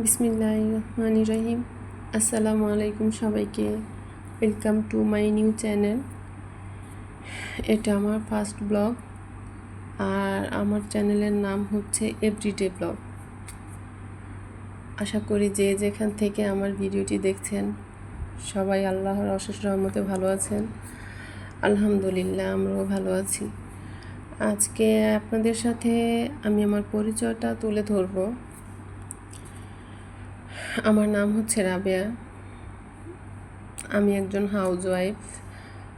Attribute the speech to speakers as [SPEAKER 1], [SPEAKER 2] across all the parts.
[SPEAKER 1] বিসমিল্লাহির রহমানির রহিম। আসসালামু আলাইকুম সবাইকে, welcome to my new channel. এটা আমার ফার্স্ট ব্লগ, আর আমার চ্যানেলের নাম হচ্ছে এভরিডে ব্লগ। আশা করি যে যেখান থেকে আমার ভিডিওটি দেখছেন সবাই আল্লাহর অশেষ রহমতে ভালো আছেন। আলহামদুলিল্লাহ, আমরাও ভালো আছি। আজকে আপনাদের সাথে আমি আমার পরিচয়টা তুলে ধরব। আমার নাম হচ্ছে রাবেয়া, আমি একজন হাউসওয়াইফ।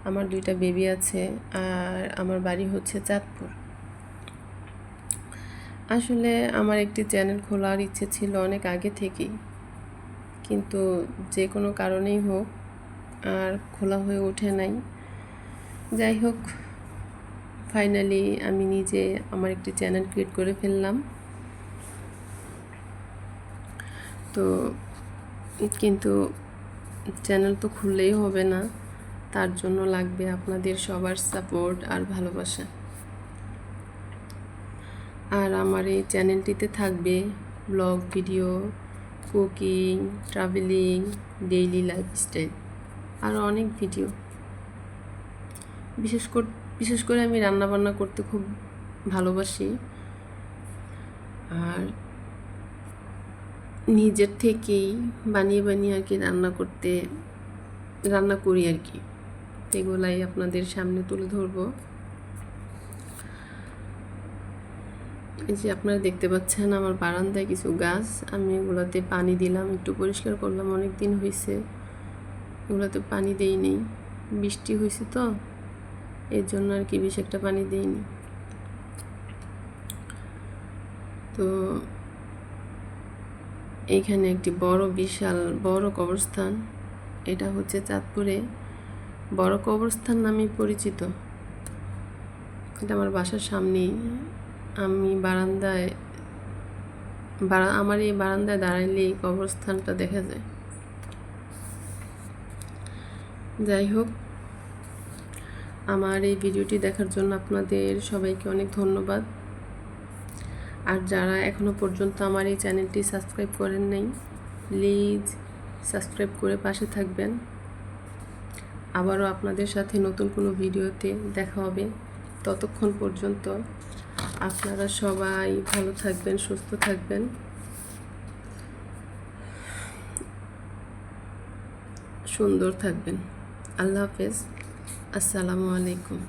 [SPEAKER 1] আমার 2টা বেবি আছে, আর আমার বাড়ি হচ্ছে চাঁদপুর। আসলে আমার একটি চ্যানেল খোলার ইচ্ছে ছিল অনেক আগে থেকেই, কিন্তু যে কোনো কারণেই হোক আর খোলা হয়ে ওঠে নাই। যাই হোক, ফাইনালি আমি নিজে আমার একটি চ্যানেল ক্রিয়েট করে ফেললাম। তো কিন্তু চ্যানেল তো খুললেই হবে না, তার জন্য লাগবে আপনাদের সবার সাপোর্ট আর ভালোবাসা। আর আমার এই চ্যানেলটিতে থাকবে blog video, cooking, travelling, daily lifestyle, আরও অনেক ভিডিও। বিশেষ করে আমি রান্নাবান্না করতে খুব ভালোবাসি, আর নিজের থেকেই বানিয়ে বানিয়ে আর কি রান্না করি আর কি। এগুলাই আপনাদের সামনে তুলে ধরবো। এই যে আপনারা দেখতে পাচ্ছেন আমার বারান্দায় কিছু গাছ, আমি এগুলোতে পানি দিলাম, একটু পরিষ্কার করলাম। অনেক দিন হয়েছে এগুলোতে পানি দেইনি, বৃষ্টি হয়েছে তো এর জন্য আর কি বেশি একটা পানি দেইনি। তো এইখানে একটি বিশাল বড় কবরস্থান, এটা হচ্ছে চাঁদপুরে বড় কবরস্থান নামে পরিচিত। এটা আমার বাসার সামনেই। আমি আমার এই বারান্দায় দাঁড়াইলে এই কবরস্থানটা দেখা যায়। যাই হোক, আমার এই ভিডিওটি দেখার জন্য আপনাদের সবাইকে অনেক ধন্যবাদ। আর যারা এখনও পর্যন্ত আমার এই চ্যানেলটি সাবস্ক্রাইব করেন নাই, প্লিজ সাবস্ক্রাইব করে পাশে থাকবেন। আবারও আপনাদের সাথে নতুন কোনো ভিডিওতে দেখা হবে। ততক্ষণ পর্যন্ত আপনারা সবাই ভালো থাকবেন, সুস্থ থাকবেন, সুন্দর থাকবেন। আল্লাহ হাফেজ, আসসালামু আলাইকুম।